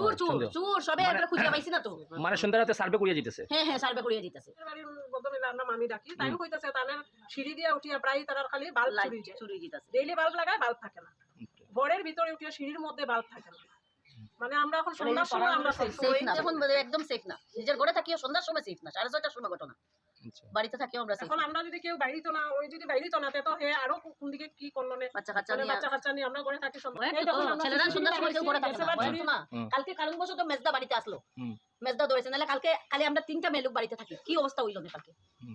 চুর চুর চুর সবে একবার খুঁজে পাইছি না তো মানে সন্ধ্যা রাতে সার্ভে করিয়া দিতেছে হ্যাঁ হ্যাঁ সার্ভে করিয়া দিতেছে বাড়ির বদমিলার নাম আমি ডাকি তাই কইতাছে তাদের সিঁড়ি দিয়া উঠিয়া প্রায় তারা খালি বাল্ব চুরি দিতেছে ডেইলি বাল্ব লাগায় বাল্ব থাকে না ঘরের ভিতরে উঠিয়া সিঁড়ির মধ্যে বাল্ব থাকে না মানে আমরা এখন সন্ধ্যার সময় আমরা সেফ না এখন একদম সেফ না নিজের ঘরে থাকিও সন্ধ্যার সময় সেফ না 6:30টার সময় ঘটনা বাড়িতে থাকিও আমরা সেফ এখন আমরা যদি কেউ বাইরিতো না ওই যদি বাইরিতো না তো হে আরো কোন দিকে কি করলো না বাচ্চা কাচ্চা নিয়ে আমরা ঘরে থাকি সন্ধ্যা ছেলেরা সন্ধ্যার সময় কেউ ঘরে থাকে না কালকে কারণবশত মেজদা বাড়িতে আসলো মেজদা ধরেছে নাহলে কালকে খালি আমরা 3টা মেয়ে লোক বাড়িতে থাকি কি অবস্থা হইল না কালকে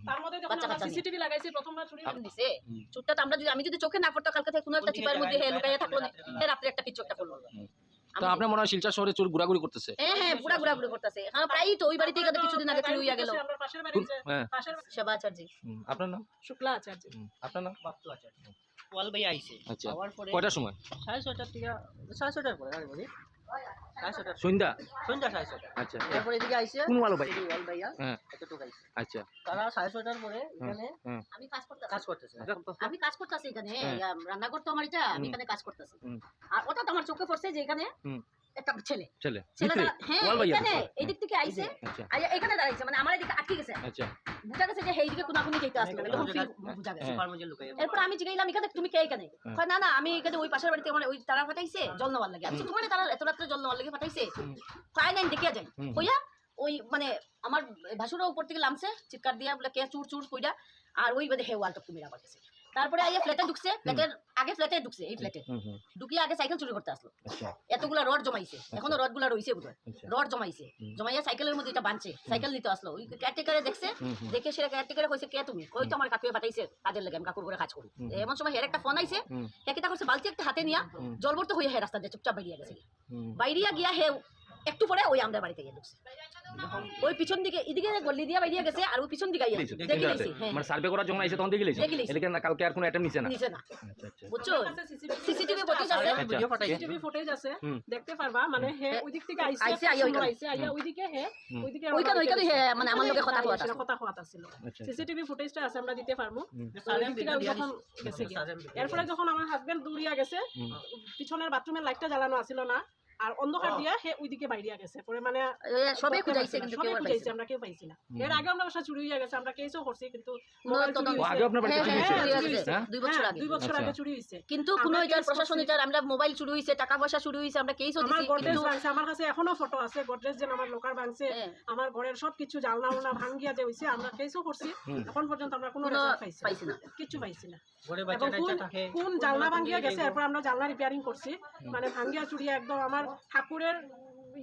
তার মধ্যে যখন আমরা সিসিটিভি লাগাইছি প্রথমবার চুরি দিছে চুরটা তো আমরা যদি আমি যদি চোখে না পড়তো কালকে থেকে কোনো একটা চিপার মধ্যে হে লুকাইয়া থাকলো না রাত্রে একটা কিছু একটা করলো তো আপনার মনে হয় শিলচর শহরে চোর ঘোরাঘুরি করতেছে হ্যাঁ পুরা ঘোরাঘুরি করতেছে হ্যাঁ প্রায়ই তো ওই বাড়িতে গেলে কিছুদিন আগে চুরি হইয়া গেল আমরা পাশের বাড়িতে পাশের সেবা আচার্য আপনার নাম শুক্লা আচার্য আপনার নাম বাপ্তু আচার্য ওয়াল ভাই আইছে আচ্ছা আওয়ার পরে কয়টার সময় 6:30 থেকে 6:30 পরে আমি বলি 6:30 সন্ধ্যা সন্ধ্যা 6:30 আচ্ছা তারপরে এদিকে আইছে কোন ওয়াল ভাই ওয়াল ভাইয়া হ্যাঁ এতটুকু আইছে আচ্ছা তারা 6:30 পরে এখানে আমি কাজ করতেছি কাজ করতেছে এখানে রান্নাঘর তো আমার এটা আমি এখানে কাজ করতেছি আর ওটা তো আমার চোখে পড়ছে যে এখানে একটা ছেলে হ্যাঁ এখানে এই দিক থেকে আইছে এখানে দাঁড়াইছে মানে আমার এদিকে আটকে গেছে আচ্ছা বুঝা গেছে যে এই দিকে কোনাকুনি যেতে আসলো এরকম বুঝা গেছে এরপর আমি জিজ্ঞাইলাম এখানে তুমি কে এখানে না না আমি এখানে ওই পাশের বাড়িতে মানে ওই তারা ফাটাইছে জল নেওয়ার লাগে আমি তোমার তারা এত রাত্রে জল নেওয়ার লাগে ফাটাইছে তাই নাই দেখিয়া যায় কইয়া ওই মানে আমার ভাসুরা উপর থেকে নামছে চিৎকার দিয়া বলে কে চুর চুর কইরা আর ওই বাদে হে ওয়ালটা তুমি আমার কাছে তারপরে আইয়া ফ্ল্যাটে ঢুকছে ফ্ল্যাটের আগে ফ্ল্যাটে ঢুকছে এই ফ্ল্যাটে ঢুকিয়ে আগে সাইকেল চুরি করতে আসলো এতগুলা রড জমাইছে এখনো রড গুলা রইছে বুঝলো রড জমাইছে জমাইয়া সাইকেলের মধ্যে এটা বাঁধছে সাইকেল নিতে আসলো ওই কেয়ারটেকারে দেখছে দেখে সেটা কেয়ারটেকারে কইছে কে তুমি কই তো আমার কাকুয়ে পাঠাইছে কাজের লাগে আমি কাকুর করে কাজ করি এমন সময় হের একটা ফোন আইছে হে কিটা করছে বালতি একটা হাতে নিয়া জলবর্ত হয়ে হে রাস্তা দিয়ে চুপচাপ বাইরিয়া গেছে বাইরিয়া গিয়া হে একটু পরে ওই আমরা বাড়িতে গিয়ে ঢুকছে ওই পিছন দিকে এদিকে গল্লি দিয়া বাইরিয়া গেছে আর ওই পিছন দিকে আইয়া দেখি লাইছে মানে সার্ভে করার জন্য আইছে তখন দেখি লাইছে এদিকে না কালকে আর কোনো অ্যাটেম্প নিছে না আচ্ছা আচ্ছা বুঝছো সিসিটিভি ফুটেজ আছে সিসিটিভি ফুটেজ আছে দেখতে পারবা মানে হে ওই দিক থেকে আইছে আইয়া ওই দিকে হে ওইখানে হে মানে আমার লগে কথা কথা ছিল সিসিটিভি ফুটেজটা আছে আমরা দিতে পারবো যখন গেছে এরপরে যখন আমার হাজবেন্ড দৌড়িয়া গেছে পিছনের বাথরুমের লাইটটা জ্বালানো আছিল না আর অন্ধকার দিয়া হে ওইদিকে বাইরিয়া গেছে পরে মানে সবে খুঁজাইছে কিন্তু কেউ পাইছে আমরা কেউ পাইছি না এর আগে আমরা বাসা চুরি হয়ে গেছে আমরা কেসও করছি কিন্তু আগে আপনার বাড়িতে চুরি হইছে 2 বছর আগে চুরি হইছে কিন্তু কোনো এটার প্রশাসন এটার আমরা মোবাইল চুরি হইছে টাকা পয়সা চুরি হইছে আমরা কেসও দিছি কিন্তু আমার কাছে এখনো ফটো আছে গডরেজ যেন আমার লোকার ভাঙছে আমার ঘরের সবকিছু জালনা ভাঙিয়া যে হইছে আমরা কেসও করছি এখন পর্যন্ত আমরা কোনো রেজাল্ট পাইছি না কিছু পাইছি না ঘরে বাচ্চাটা থাকে কোন জালনা ভাঙিয়া গেছে এরপর আমরা জালনা রিপেয়ারিং করছি মানে ভাঙিয়া চুরিয়া একদম আমার ঠাকুরের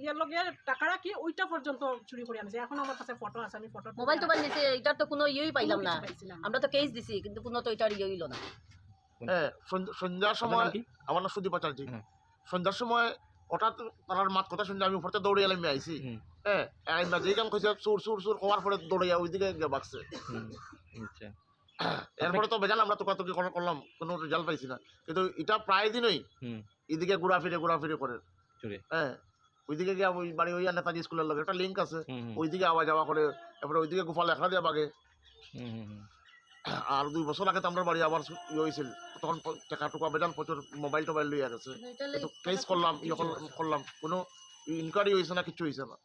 ইয়ের লগে টাকাটা কি ওইটা পর্যন্ত চুরি করে আনছে এখন আমার কাছে ফটো আছে আমি ফটো মোবাইল টোবাইল নিতে এটার তো কোনো ইয়েই পাইলাম না আমরা তো কেস দিছি কিন্তু কোনো তো এটার ইয়ে হইল না হ্যাঁ সন্ধ্যার সময় আমার নাম সুদীপ আচার্য সন্ধ্যার সময় হঠাৎ তার মাত কথা শুনছে আমি উপরতে দৌড়ে এলাম আইসি হ্যাঁ যেখান কইছে চুর চুর চুর হওয়ার পরে দৌড়ে ওইদিকে বাগছে এরপরে তো বেজাল আমরা তোকাতকি করলাম কোনো রেজাল্ট পাইছি না কিন্তু এটা প্রায় দিনই এদিকে ঘোরাফিরে করে হ্যাঁ ওইদিকে গিয়ে ওই বাড়ি ওই নেতাজি স্কুলের লগে একটা লিঙ্ক আছে ওইদিকে আওয়া যাওয়া করে এরপরে ওইদিকে গোপাল এখা দিয়ে বাগে আর 2 বছর আগে তো আমরা বাড়ি আবার ইয়ে হয়েছিল তখন টাকা টুকা বেজাল প্রচুর মোবাইল টোবাইল লইয়া গেছে কেস করলাম করলাম কোনো ইনকোয়ারি হয়েছে না কিছু হয়েছে না